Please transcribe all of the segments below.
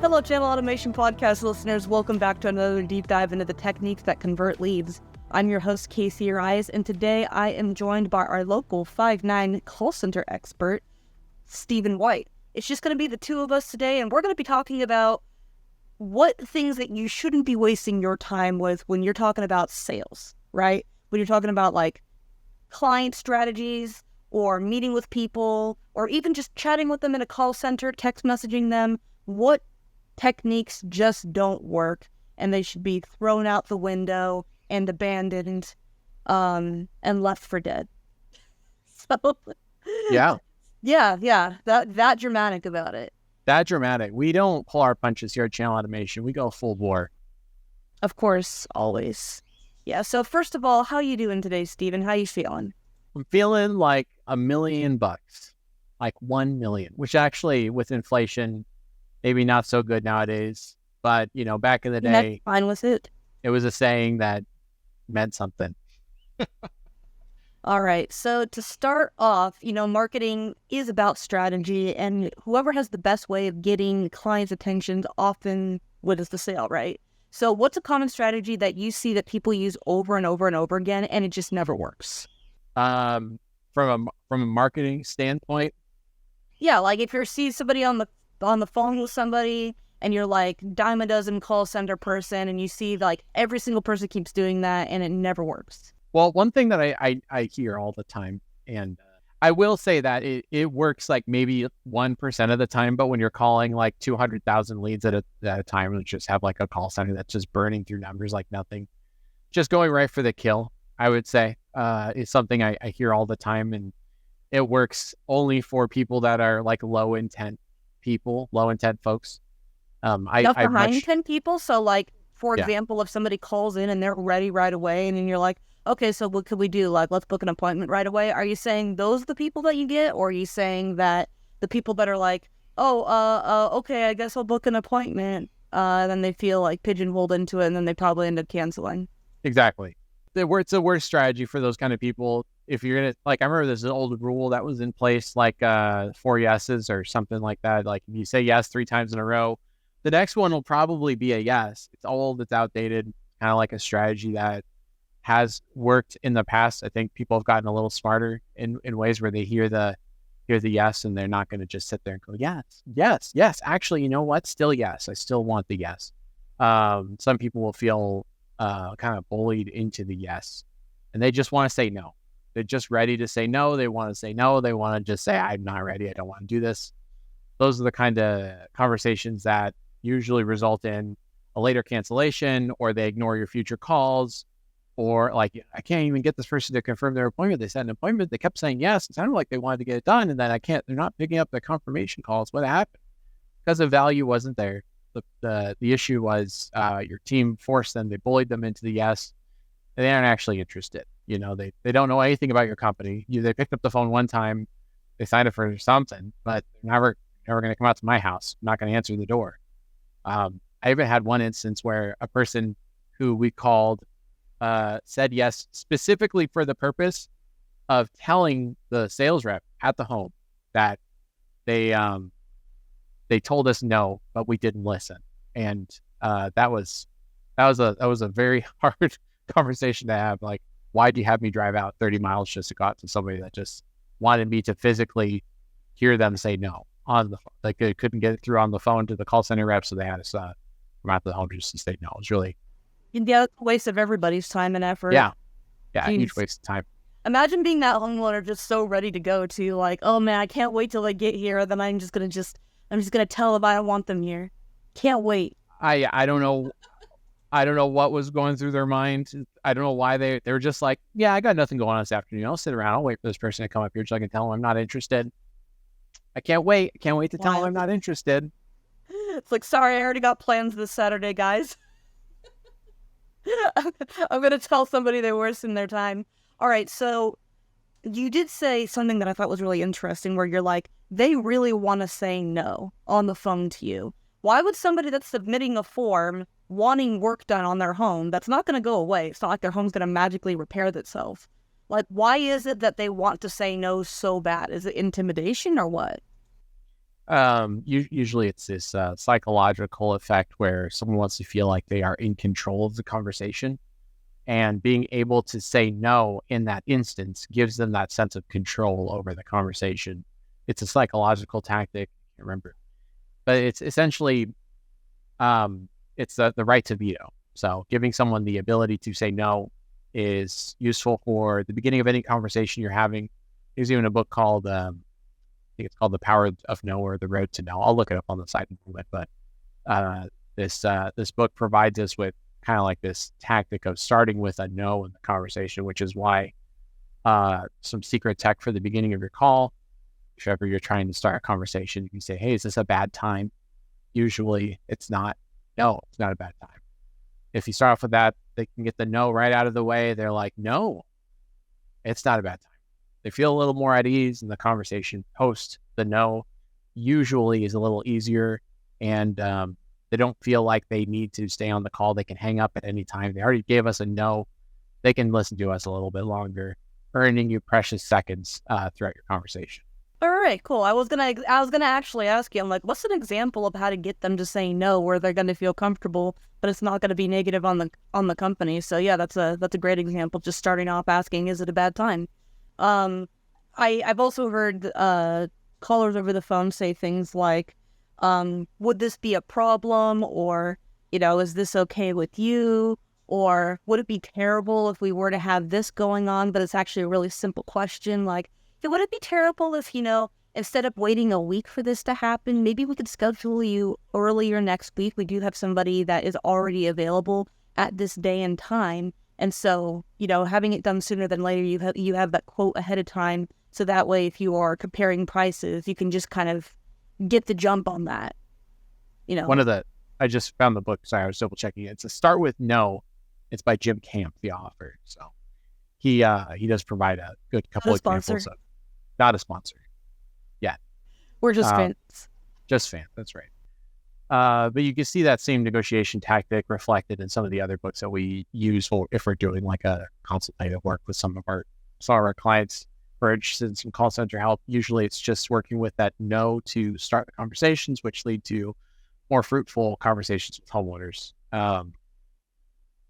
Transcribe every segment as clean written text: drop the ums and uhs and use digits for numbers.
Hello, Channel Automation Podcast listeners. Welcome back to another deep dive into the techniques that convert leads. I'm your host, Casey Rise, and today I am joined by our local 5'9" call center expert, Stephen White. It's just going to be the two of us today, and we're going to be talking about what things that you shouldn't be wasting your time with when you're talking about sales, right? When you're talking about like client strategies or meeting with people or even just chatting with them in a call center, text messaging them. What techniques just don't work and they should be thrown out the window and abandoned and left for dead. So Yeah, that dramatic about it. that dramatic. We don't pull our punches here at Channel Automation. We go full bore. Of course, always. Yeah, so first of all, how you doing today, Stephen? How you feeling? I'm feeling like $1 million, like 1 million, which actually with inflation, maybe not so good nowadays. But, you know, back in the day, fine with it. It was a saying that meant something. All right. So to start off, marketing is about strategy, and whoever has the best way of getting clients' attention often wins the sale, right? So what's a common strategy that you see that people use over and over and over again, and it just never works? From a marketing standpoint, yeah, like if you see somebody on the phone with somebody, and you're like dime a dozen call center person, and you see like every single person keeps doing that, and it never works. well, one thing that I hear all the time, and I will say that it works like maybe 1% of the time, but when you're calling like 200,000 leads at a time, and just have like a call center that's just burning through numbers like nothing, just going right for the kill, I would say, is something I hear all the time, and it works only for people that are like low intent folks. High intent people. So like, for example, if somebody calls in and they're ready right away, and then you're like, okay, so what could we do? Like, let's book an appointment right away. Are you saying those are the people that you get? Or are you saying that the people that are like, okay, I guess I'll book an appointment. Then they feel like pigeonholed into it, and then they probably end up canceling. Exactly. It's a worse strategy for those kind of people. If you're going to, like, I remember there's an old rule that was in place, like 4 yeses or something like that. Like if you say yes 3 times in a row, the next one will probably be a yes. It's old, it's outdated, kind of like a strategy that has worked in the past. I think people have gotten a little smarter in ways where they hear the yes, and they're not going to just sit there and go, yes. Actually, you know what? Still yes. I still want the yes. Some people will feel kind of bullied into the yes, and they just want to say no. They're just ready to say no. They want to say no. They want to just say, I'm not ready. I don't want to do this. Those are the kind of conversations that usually result in a later cancellation, or they ignore your future calls, or like, I can't even get this person to confirm their appointment. They set an appointment. They kept saying yes. It sounded like they wanted to get it done, and then they're not picking up the confirmation calls. What happened? Because the value wasn't there. The issue was your team forced them. They bullied them into the yes. And they aren't actually interested. They don't know anything about your company. They picked up the phone one time, they signed up for something, but they're never going to come out to my house. I'm not going to answer the door. I even had one instance where a person who we called said yes specifically for the purpose of telling the sales rep at the home that they told us no, but we didn't listen. And that was a very hard conversation to have. Like, why do you have me drive out 30 miles just to go out to somebody that just wanted me to physically hear them say no on the phone? Like, they couldn't get it through on the phone to the call center rep, so they had us come out to the home just to say no. It was really a waste of everybody's time and effort. Yeah, a huge waste of time. Imagine being that homeowner just so ready to go to, like, oh man, I can't wait till they get here. Then I'm just gonna tell them I don't want them here. Can't wait. I don't know. I don't know what was going through their mind. I don't know why they were just like, yeah, I got nothing going on this afternoon. I'll sit around. I'll wait for this person to come up here so I can tell them I'm not interested. I can't wait. I can't wait to tell them I'm not interested. It's like, sorry, I already got plans this Saturday, guys. I'm going to tell somebody they're wasting their time. All right, so you did say something that I thought was really interesting, where you're like, they really want to say no on the phone to you. Why would somebody that's submitting a form wanting work done on their home that's not going to go away? It's not like their home's going to magically repair itself. Like, why is it that they want to say no so bad? Is it intimidation or what? Usually it's this psychological effect where someone wants to feel like they are in control of the conversation, and being able to say no in that instance gives them that sense of control over the conversation. It's a psychological tactic. I can't remember, but it's essentially it's the right to veto. So giving someone the ability to say no is useful for the beginning of any conversation you're having. There's even a book called I think it's called The Power of No or The Road to No. I'll look it up on the site in a moment, but this book provides us with kind of like this tactic of starting with a no in the conversation, which is why some secret tech for the beginning of your call. If ever you're trying to start a conversation, you can say, "Hey, is this a bad time?" Usually it's not. No, it's not a bad time. If you start off with that, they can get the no right out of the way. They're like, "No, it's not a bad time." They feel a little more at ease in the conversation. Post the no usually is a little easier, and they don't feel like they need to stay on the call. They can hang up at any time. They already gave us a no. They can listen to us a little bit longer, earning you precious seconds throughout your conversation. All right, cool. I was gonna actually ask you. I'm like, what's an example of how to get them to say no, where they're gonna feel comfortable, but it's not gonna be negative on the company. So yeah, that's a great example. Just starting off asking, is it a bad time? I've also heard callers over the phone say things like, would this be a problem, or is this okay with you, or would it be terrible if we were to have this going on? But it's actually a really simple question, like, would it be terrible if, instead of waiting a week for this to happen, maybe we could schedule you earlier next week? We do have somebody that is already available at this day and time. And so, having it done sooner than later, you have that quote ahead of time. So that way, if you are comparing prices, you can just kind of get the jump on that. I just found the book. Sorry, I was double checking it. It's a Start With No. It's by Jim Camp, the author. So he does provide a good couple examples of. Not a sponsor. Yeah. We're just fans. Just fans, that's right. But you can see that same negotiation tactic reflected in some of the other books that we use if we're doing like a consultative work with some of our clients who are interested in some call center help. Usually it's just working with that no to start the conversations, which lead to more fruitful conversations with homeowners.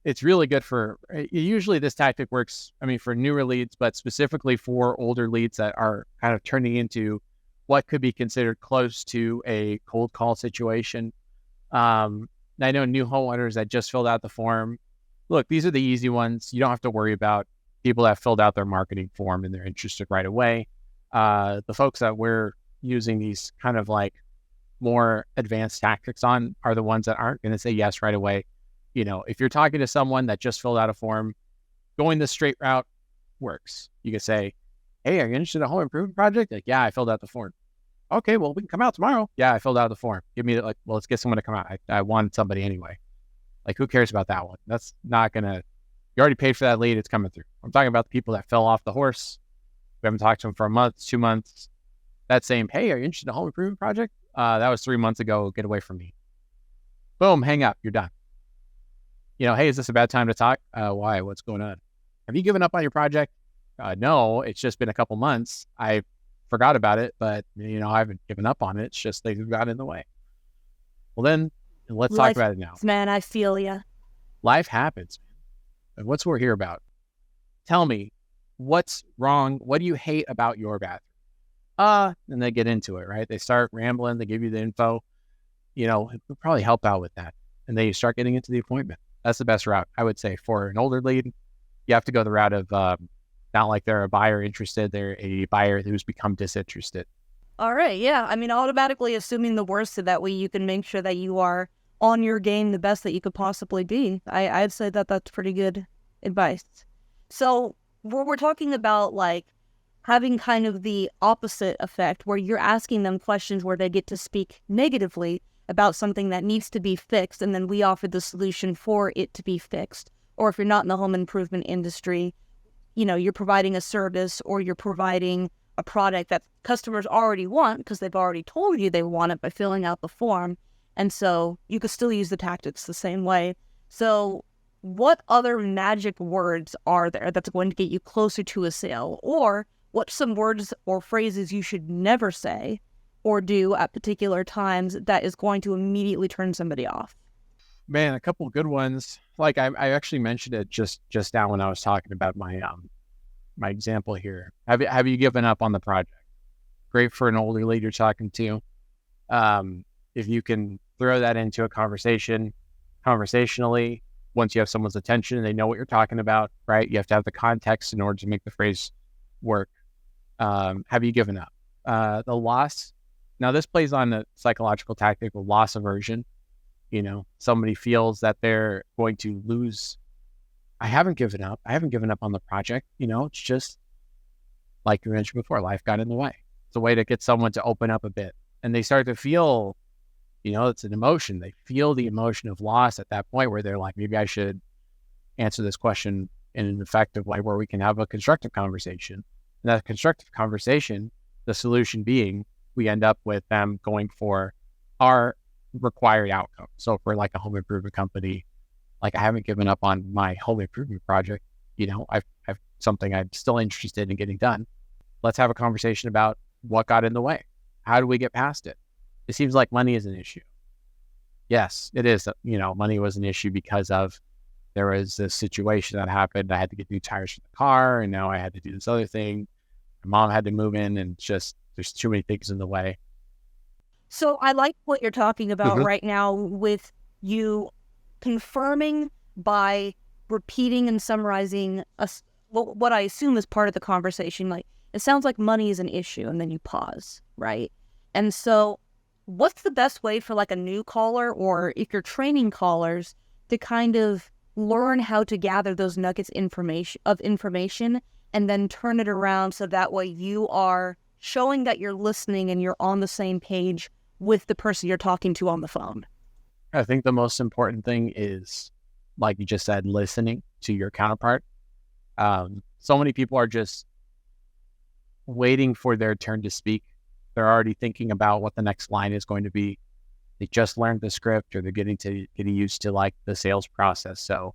It's really good usually this tactic works, for newer leads, but specifically for older leads that are kind of turning into what could be considered close to a cold call situation. I know new homeowners that just filled out the form. Look, these are the easy ones. You don't have to worry about people that filled out their marketing form and they're interested right away. The folks that we're using these kind of like more advanced tactics on are the ones that aren't going to say yes right away. If you're talking to someone that just filled out a form, going the straight route works. You can say, "Hey, are you interested in a home improvement project?" Like, "Yeah, I filled out the form." "Okay, well, we can come out tomorrow." "Yeah, I filled out the form." Give me well, let's get someone to come out. I wanted somebody anyway. Like, who cares about that one? That's not going to, you already paid for that lead. It's coming through. I'm talking about the people that fell off the horse. We haven't talked to them for a month, 2 months. That same, "Hey, are you interested in a home improvement project?" That was 3 months ago. Get away from me. Boom, hang up. You're done. "Hey, is this a bad time to talk?" "Why? What's going on?" "Have you given up on your project?" "No, it's just been a couple months. I forgot about it, but I haven't given up on it. It's just they've got in the way." Well, then let's talk about it now. Man, I feel ya. Life happens, man. And what's we're here about? Tell me, what's wrong? What do you hate about your bathroom? And they get into it, right? They start rambling. They give you the info. It would probably help out with that. And then you start getting into the appointment. That's the best route, I would say. For an older lead, you have to go the route of not like they're a buyer interested, they're a buyer who's become disinterested. All right, yeah. Automatically assuming the worst, so that way you can make sure that you are on your game the best that you could possibly be. I'd say that that's pretty good advice. So we're talking about like having kind of the opposite effect, where you're asking them questions where they get to speak negatively about something that needs to be fixed, and then we offer the solution for it to be fixed. Or if you're not in the home improvement industry, you're providing a service, or you're providing a product that customers already want because they've already told you they want it by filling out the form. And so you could still use the tactics the same way. So what other magic words are there that's going to get you closer to a sale? Or what's some words or phrases you should never say or do at particular times that is going to immediately turn somebody off? Man, a couple of good ones. Like I actually mentioned it just now when I was talking about my example here. Have you given up on the project? Great for an older lead you're talking to. If you can throw that into a conversationally, once you have someone's attention and they know what you're talking about, right? You have to have the context in order to make the phrase work. Have you given up? The loss. Now this plays on the psychological tactic of loss aversion. Somebody feels that they're going to lose. I haven't given up. I haven't given up on the project. It's just like you mentioned before, life got in the way. It's a way to get someone to open up a bit. And they start to feel, it's an emotion. They feel the emotion of loss at that point where they're like, maybe I should answer this question in an effective way where we can have a constructive conversation. And that constructive conversation, the solution being, we end up with them going for our required outcome. So for like a home improvement company, like I haven't given up on my home improvement project. I've something I'm still interested in getting done. Let's have a conversation about what got in the way. How do we get past it? It seems like money is an issue. Yes, it is. Money was an issue because of there was this situation that happened. I had to get new tires for the car, and now I had to do this other thing. My mom had to move in, and just there's too many things in the way. So I like what you're talking about right now with you confirming by repeating and summarizing what I assume is part of the conversation. Like, it sounds like money is an issue, and then you pause, right? And so what's the best way for like a new caller, or if you're training callers, to kind of learn how to gather those nuggets of information and then turn it around so that way you are showing that you're listening and you're on the same page with the person you're talking to on the phone? I think the most important thing is, like you just said, listening to your counterpart. So many people are just waiting for their turn to speak. They're already thinking about what the next line is going to be. They just learned the script, or they're getting used to like the sales process. So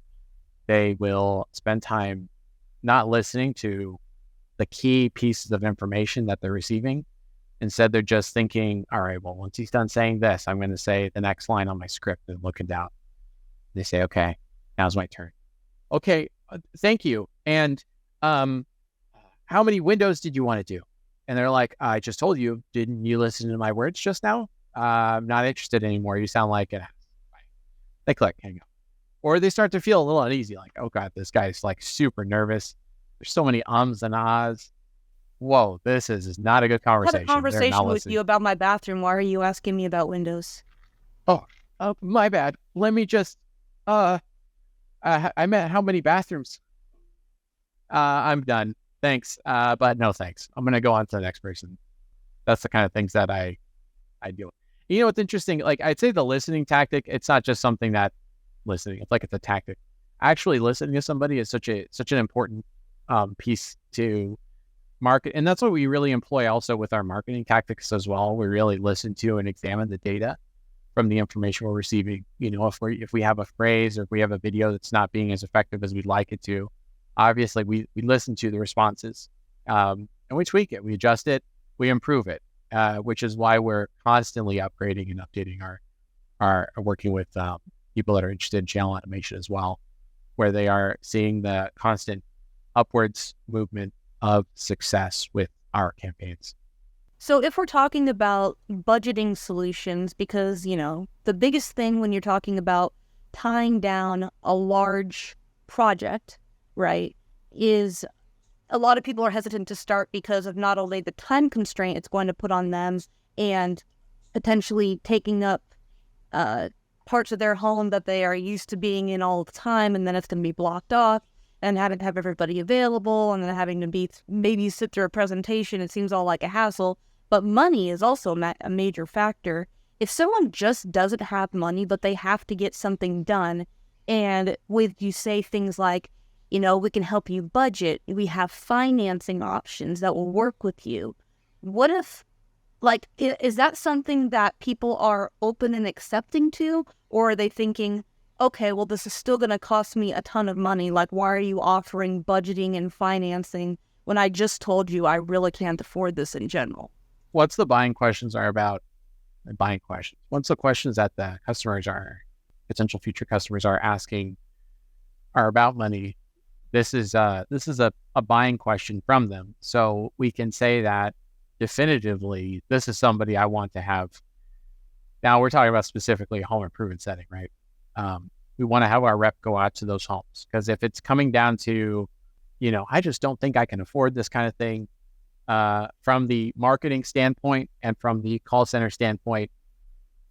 they will spend time not listening to the key pieces of information that they're receiving. Instead, they're just thinking, all right, well, once he's done saying this, I'm going to say the next line on my script, and looking down. They say, okay, now's my turn. Okay, thank you. And how many windows did you want to do? And they're like, I just told you, didn't you listen to my words just now? I'm not interested anymore. You sound like it. Bye. They click, hang up. Or they start to feel a little uneasy, like, oh God, this guy's like super nervous. There's so many ums and ahs. Whoa, this is not a good conversation. I had a conversation with you about my bathroom. Why are you asking me about windows? Oh, my bad. Let me just, I meant how many bathrooms? I'm done. Thanks. But no thanks. I'm going to go on to the next person. That's the kind of things that I deal with. You know what's interesting? Like, I'd say the listening tactic, it's not just something that listening, it's like it's a tactic. Actually listening to somebody is such an important piece to market. And that's what we really employ also with our marketing tactics as well. We really listen to and examine the data from the information we're receiving. If we have a phrase, or if we have a video that's not being as effective as we'd like it to, obviously we listen to the responses, and we tweak it, we adjust it, we improve it, which is why we're constantly upgrading and updating our working with people that are interested in channel automation as well, where they are seeing the constant upwards movement of success with our campaigns. So if we're talking about budgeting solutions, because, the biggest thing when you're talking about tying down a large project, right, is a lot of people are hesitant to start because of not only the time constraint it's going to put on them and potentially taking up parts of their home that they are used to being in all the time, and then it's going to be blocked off, and having to have everybody available, and then having to maybe sit through a presentation. It seems all like a hassle, but money is also a major factor. If someone just doesn't have money, but they have to get something done, and you say things like, we can help you budget, we have financing options that will work with you. What if, is that something that people are open and accepting to? Or are they thinking, okay, well, this is still going to cost me a ton of money. Like, why are you offering budgeting and financing when I just told you I really can't afford this in general? once the buying questions are about buying questions, once the questions that the customers are, potential future customers are asking are about money, this is a buying question from them. So we can say that definitively, this is somebody I want to have. Now we're talking about specifically a home improvement setting, right? We want to have our rep go out to those homes, because if it's coming down to, I just don't think I can afford this kind of thing, from the marketing standpoint and from the call center standpoint,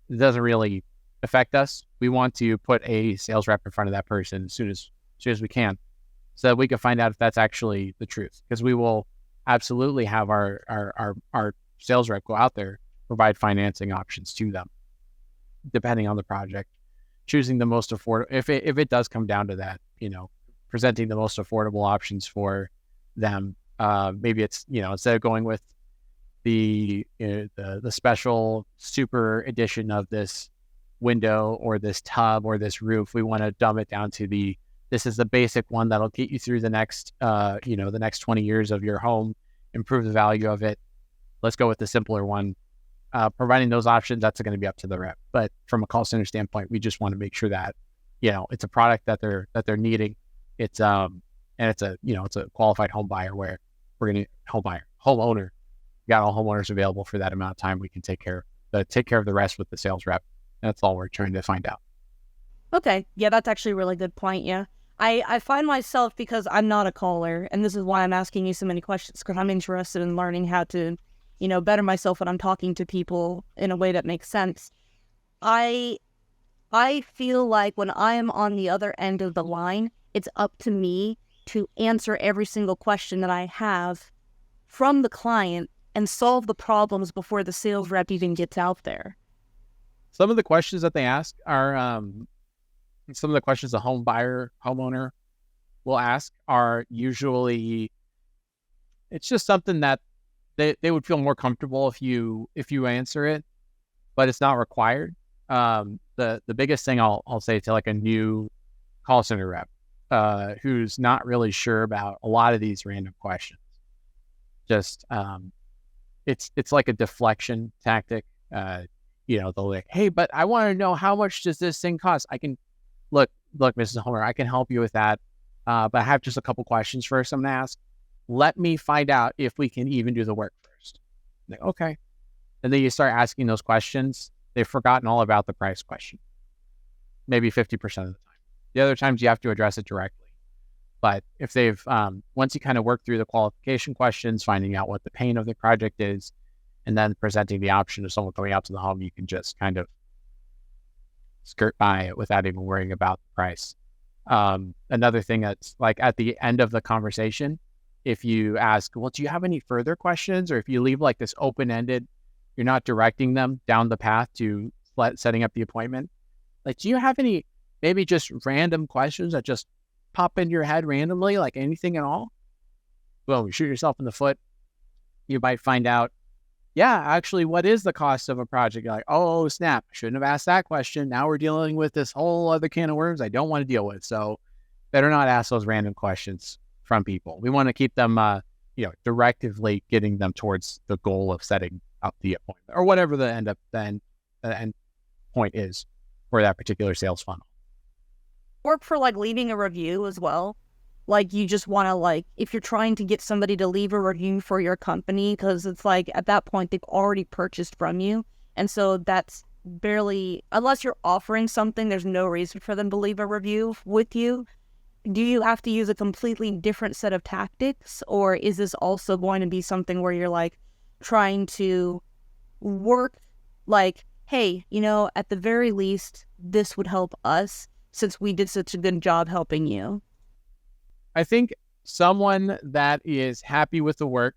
it doesn't really affect us. We want to put a sales rep in front of that person as soon as we can, so that we can find out if that's actually the truth. Because we will absolutely have our sales rep go out there, provide financing options to them, depending on the project, choosing the most affordable. If it does come down to that, presenting the most affordable options for them. Maybe it's, instead of going with the special super edition of this window or this tub or this roof, we want to dumb it down to this is the basic one that'll get you through the next 20 years of your home, improve the value of it. Let's go with the simpler one. Providing those options, that's going to be up to the rep. But from a call center standpoint, we just want to make sure that, it's a product that they're needing. It's and it's a qualified home buyer, where we're going to homeowner. We got all homeowners available for that amount of time. We can take care of the rest with the sales rep. That's all we're trying to find out. Okay. Yeah, that's actually a really good point. Yeah. I find myself, because I'm not a caller, and this is why I'm asking you so many questions, because I'm interested in learning how to, better myself when I'm talking to people in a way that makes sense. I feel like when I am on the other end of the line, it's up to me to answer every single question that I have from the client and solve the problems before the sales rep even gets out there. Some of the questions that they ask are, some of the questions a homeowner will ask are usually, it's just something that they would feel more comfortable if you answer it, but it's not required. The biggest thing I'll say to like a new call center rep, who's not really sure about a lot of these random questions, just it's like a deflection tactic. They'll like, hey, but I want to know, how much does this thing cost? I can look, Mrs. Homer, I can help you with that. But I have just a couple questions first I'm going to ask. Let me find out if we can even do the work first. Like, okay. And then you start asking those questions. They've forgotten all about the price question, maybe 50% of the time. The other times you have to address it directly. But if they've, once you kind of work through the qualification questions, finding out what the pain of the project is, and then presenting the option of someone coming out to the home, you can just kind of skirt by it without even worrying about the price. Another thing that's like at the end of the conversation, if you ask, well, do you have any further questions? Or if you leave like this open-ended, you're not directing them down the path to setting up the appointment. Like, do you have any maybe just random questions that just pop into your head randomly, like anything at all? Well, you shoot yourself in the foot. You might find out, yeah, actually, what is the cost of a project? You're like, oh, snap, I shouldn't have asked that question. Now we're dealing with this whole other can of worms I don't want to deal with. So better not ask those random questions from people. We want to keep them, directively getting them towards the goal of setting up the appointment, or whatever the end point is for that particular sales funnel. Work for like leaving a review as well. Like, you just want to, like, if you're trying to get somebody to leave a review for your company, because it's like at that point they've already purchased from you, and so that's barely, unless you're offering something, there's no reason for them to leave a review with you. Do you have to use a completely different set of tactics, or is this also going to be something where you're like trying to work like, hey, at the very least, this would help us since we did such a good job helping you? I think someone that is happy with the work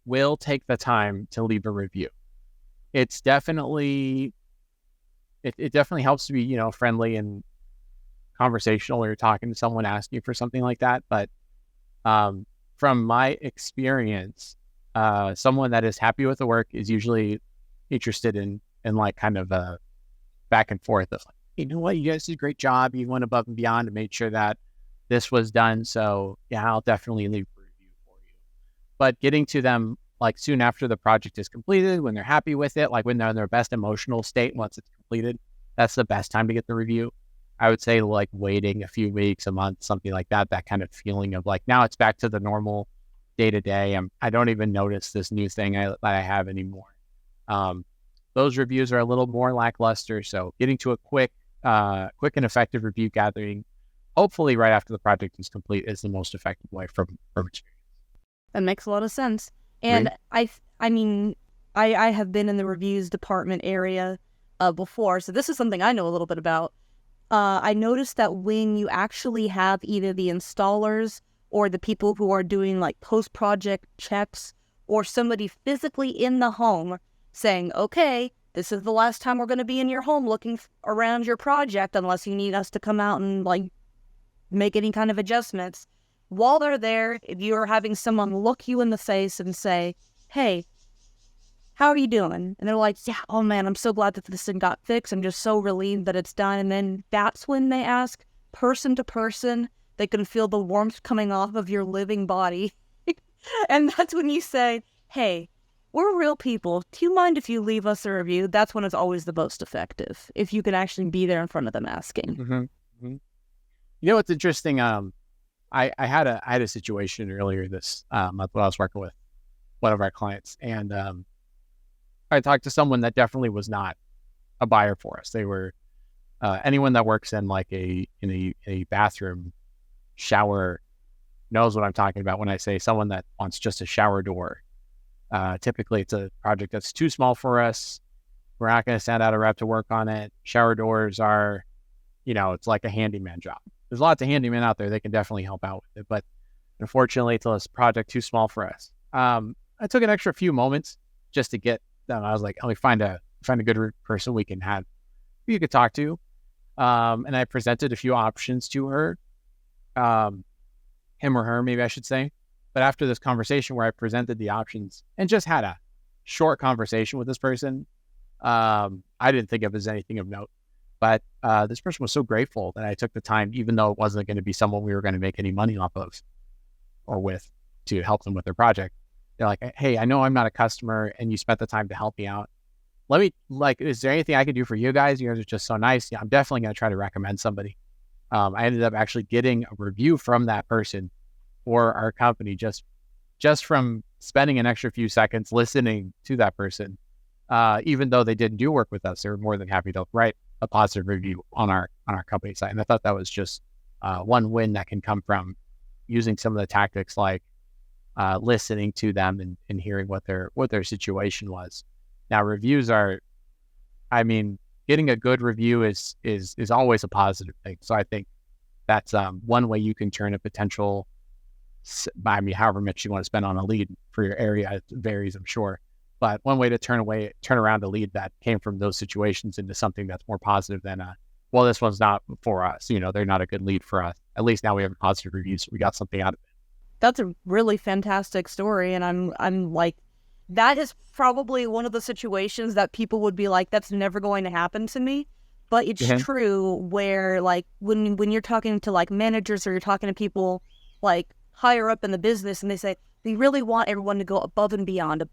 will take the time to leave a review. It's definitely, it definitely helps to be, friendly and conversational when you're talking to someone asking for something like that. But from my experience, someone that is happy with the work is usually interested in like kind of a back and forth of like, you know what, you guys did a great job. You went above and beyond to make sure that this was done. So yeah, I'll definitely leave a review for you. But getting to them like soon after the project is completed, when they're happy with it, like when they're in their best emotional state once it's completed, that's the best time to get the review. I would say like waiting a few weeks, a month, something like that, that kind of feeling of like, now it's back to the normal day to day. I don't even notice this new thing that I have anymore. Those reviews are a little more lackluster. So getting to a quick and effective review gathering, hopefully right after the project is complete, is the most effective way from experience. That makes a lot of sense. And I mean, I have been in the reviews department area before, so this is something I know a little bit about. I noticed that when you actually have either the installers or the people who are doing like post-project checks, or somebody physically in the home saying, okay, this is the last time we're going to be in your home looking around your project unless you need us to come out and like make any kind of adjustments. While they're there, if you're having someone look you in the face and say, hey, how are you doing? And they're like, yeah, oh man, I'm so glad that this thing got fixed. I'm just so relieved that it's done. And then that's when they ask, person to person, they can feel the warmth coming off of your living body. And that's when you say, hey, we're real people. Do you mind if you leave us a review? That's when it's always the most effective, if you can actually be there in front of them asking. Mm-hmm. Mm-hmm. You know what's interesting? I had a situation earlier this month when I was working with one of our clients, and I talked to someone that definitely was not a buyer for us. They were anyone that works in like a bathroom shower knows what I'm talking about when I say someone that wants just a shower door. Typically, it's a project that's too small for us. We're not going to send out a rep to work on it. Shower doors are, it's like a handyman job. There's lots of handymen out there. They can definitely help out with it. But unfortunately, it's a project too small for us. I took an extra few moments just to get them. I was like, let me find a good person we can have, who you could talk to. And I presented a few options to her, him or her, maybe I should say. But after this conversation where I presented the options and just had a short conversation with this person, I didn't think of it as anything of note. But this person was so grateful that I took the time, even though it wasn't going to be someone we were going to make any money off of or with, to help them with their project. They're like, hey, I know I'm not a customer and you spent the time to help me out. Is there anything I could do for you guys? You guys are just so nice. Yeah, I'm definitely going to try to recommend somebody. I ended up actually getting a review from that person for our company just from spending an extra few seconds listening to that person. Even though they didn't do work with us, they were more than happy to write a positive review on our company site. And I thought that was just one win that can come from using some of the tactics like listening to them and hearing what their situation was. Now, reviews are, getting a good review is always a positive thing. So I think that's one way you can turn a potential, however much you want to spend on a lead for your area, it varies, I'm sure. But one way to turn around a lead that came from those situations into something that's more positive than, this one's not for us. They're not a good lead for us. At least now we have a positive review, so we got something out of it. That's a really fantastic story. And I'm like, that is probably one of the situations that people would be like, that's never going to happen to me. But it's true where like when you're talking to like managers or you're talking to people like higher up in the business and they say, they really want everyone to go above and beyond.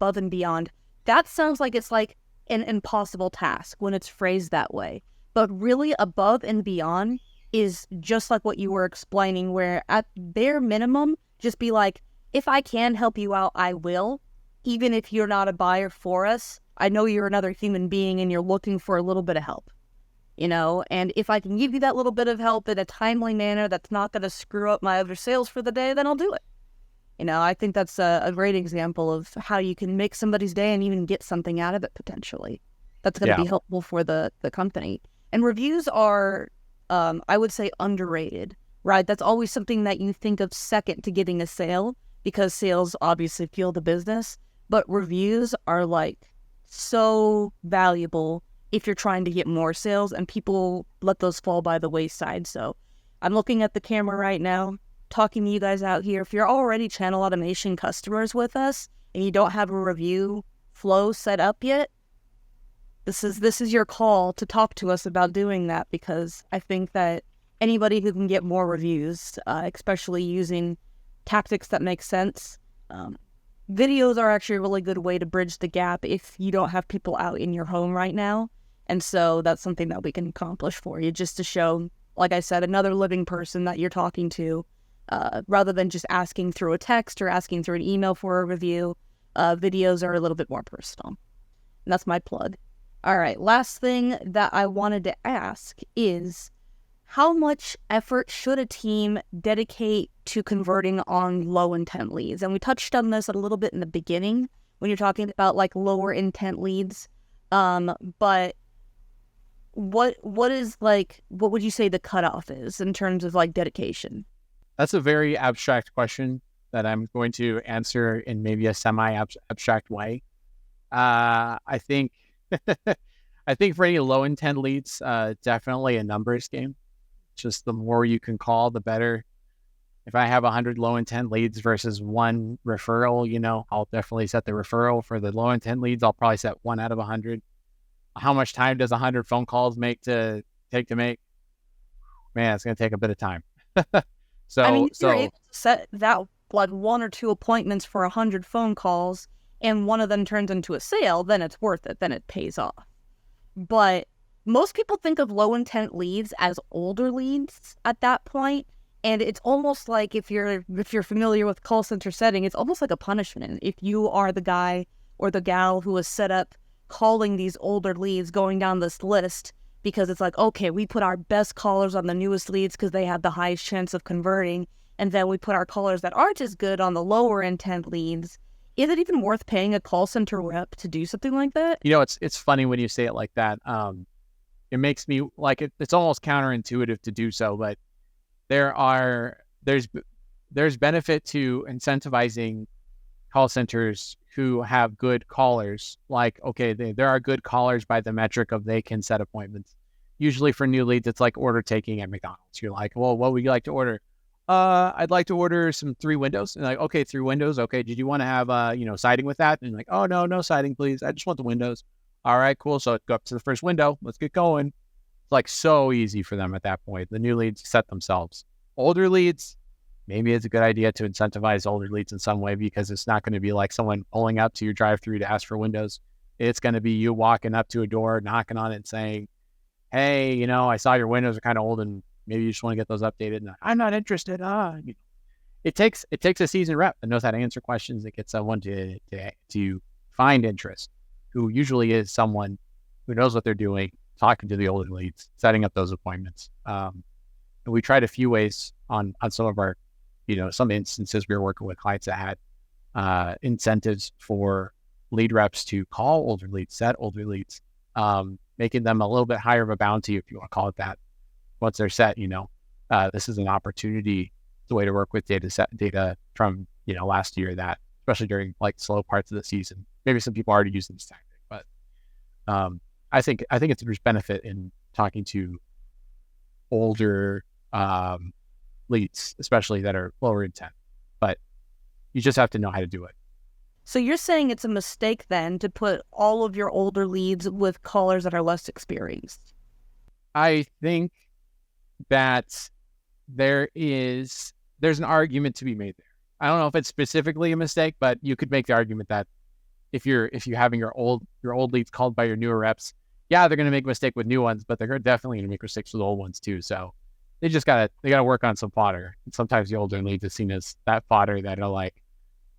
That sounds like it's like an impossible task when it's phrased that way. But really above and beyond is just like what you were explaining, where at bare minimum, just be like, if I can help you out, I will. Even if you're not a buyer for us, I know you're another human being and you're looking for a little bit of help. And if I can give you that little bit of help in a timely manner that's not going to screw up my other sales for the day, then I'll do it. I think that's a great example of how you can make somebody's day and even get something out of it potentially. That's going to be helpful for the company. And reviews are, I would say, underrated, right? That's always something that you think of second to getting a sale because sales obviously fuel the business. But reviews are like so valuable if you're trying to get more sales, and people let those fall by the wayside. So I'm looking at the camera right now, talking to you guys out here. If you're already channel automation customers with us and you don't have a review flow set up yet, this is your call to talk to us about doing that, because I think that anybody who can get more reviews, especially using tactics that make sense, videos are actually a really good way to bridge the gap if you don't have people out in your home right now. And so that's something that we can accomplish for you, just to show, like I said, another living person that you're talking to, rather than just asking through a text or asking through an email for a review. Videos are a little bit more personal. And that's my plug. All right, last thing that I wanted to ask is, how much effort should a team dedicate to converting on low intent leads? And we touched on this a little bit in the beginning when you're talking about like lower intent leads. But what would you say the cutoff is in terms of like dedication? That's a very abstract question that I'm going to answer in maybe a semi-abstract way. I think I think for any low intent leads, definitely a numbers game. Just the more you can call, the better. If I have 100 low intent leads versus one referral, I'll definitely set the referral. For the low intent leads, I'll probably set 1 out of 100. How much time does 100 phone calls take to make? Man, it's going to take a bit of time. I mean, if you're able to set that like 1 or 2 appointments for 100 phone calls and one of them turns into a sale, then it's worth it. Then it pays off. But most people think of low intent leads as older leads at that point. And it's almost like if you're familiar with call center setting, it's almost like a punishment. If you are the guy or the gal who is set up calling these older leads, going down this list, because it's like, okay, we put our best callers on the newest leads because they have the highest chance of converting. And then we put our callers that aren't as good on the lower intent leads. Is it even worth paying a call center rep to do something like that? It's funny when you say it like that. It makes me like it's almost counterintuitive to do so, but there's benefit to incentivizing call centers who have good callers. Like, okay, there are good callers by the metric of they can set appointments. Usually for new leads, it's like order taking at McDonald's. You're like, well, what would you like to order? I'd like to order some 3 windows. And like, okay, 3 windows. Okay, did you want to have siding with that? And like, oh no siding, please. I just want the windows. All right, cool. So go up to the first window. Let's get going. It's like so easy for them at that point. The new leads set themselves. Older leads, maybe it's a good idea to incentivize older leads in some way, because it's not going to be like someone pulling up to your drive-through to ask for windows. It's going to be you walking up to a door, knocking on it and saying, hey, I saw your windows are kind of old and maybe you just want to get those updated. And I'm not interested. It takes a seasoned rep that knows how to answer questions, that gets someone to find interest, who usually is someone who knows what they're doing, talking to the older leads, setting up those appointments. And we tried a few ways on some of our, some instances we were working with clients that had incentives for lead reps to call older leads, set older leads, making them a little bit higher of a bounty, if you want to call it that. Once they're set, this is an opportunity. It's a way to work with data from, last year, that especially during like slow parts of the season, maybe some people already use this tactic, but I think there's benefit in talking to older leads, especially that are lower intent, but you just have to know how to do it. So you're saying it's a mistake then to put all of your older leads with callers that are less experienced? I think that there's an argument to be made there. I don't know if it's specifically a mistake, but you could make the argument that if you're having your old leads called by your newer reps, yeah, they're going to make a mistake with new ones, but they're definitely going to make mistakes with old ones too. So they gotta work on some fodder. And sometimes the older leads is seen as that fodder that are like,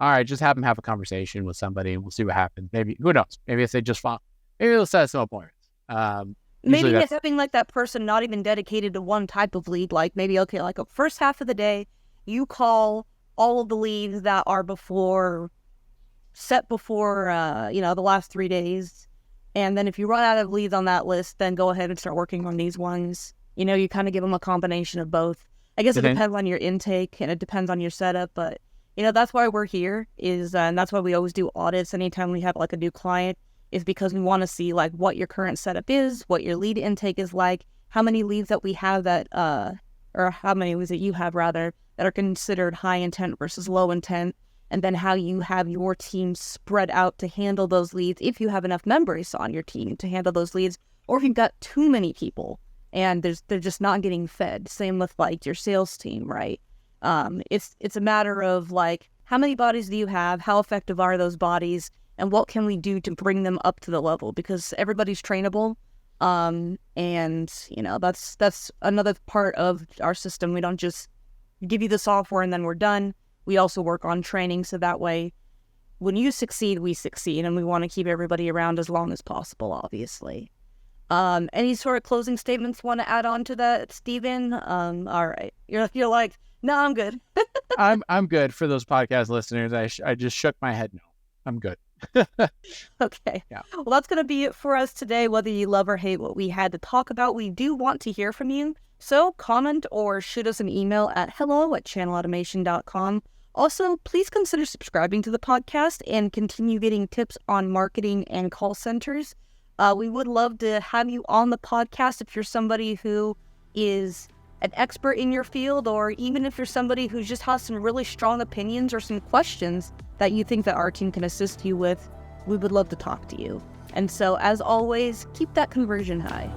all right, just have them have a conversation with somebody and we'll see what happens. Maybe, who knows? Maybe if they just fall, maybe they'll set some appointments. Maybe having like that person not even dedicated to one type of lead, like maybe, okay, like a first half of the day, you call all of the leads that are set before the last 3 days. And then if you run out of leads on that list, then go ahead and start working on these ones. You kind of give them a combination of both. I guess it depends on your intake and it depends on your setup, but that's why we're here and that's why we always do audits anytime we have like a new client, is because we want to see like what your current setup is, what your lead intake is like, how many leads that we have that, or how many leads that you have rather, that are considered high intent versus low intent, and then how you have your team spread out to handle those leads, if you have enough members on your team to handle those leads, or if you've got too many people and they're just not getting fed. Same with like your sales team, right? It's a matter of like how many bodies do you have? How effective are those bodies? And what can we do to bring them up to the level? Because everybody's trainable. And, that's another part of our system. We don't just give you the software and then we're done. We also work on training, so that way when you succeed, we succeed, and we want to keep everybody around as long as possible, obviously. Any sort of closing statements want to add on to that, Steven? All right. You're like, no, I'm good. I'm good. For those podcast listeners, I just shook my head. No, I'm good. Okay. Yeah. Well, that's going to be it for us today. Whether you love or hate what we had to talk about, we do want to hear from you. So comment or shoot us an email at hello@channelautomation.com. Also, please consider subscribing to the podcast and continue getting tips on marketing and call centers. We would love to have you on the podcast if you're somebody who is an expert in your field, or even if you're somebody who just has some really strong opinions or some questions that you think that our team can assist you with. We would love to talk to you. And so, as always, keep that conversion high.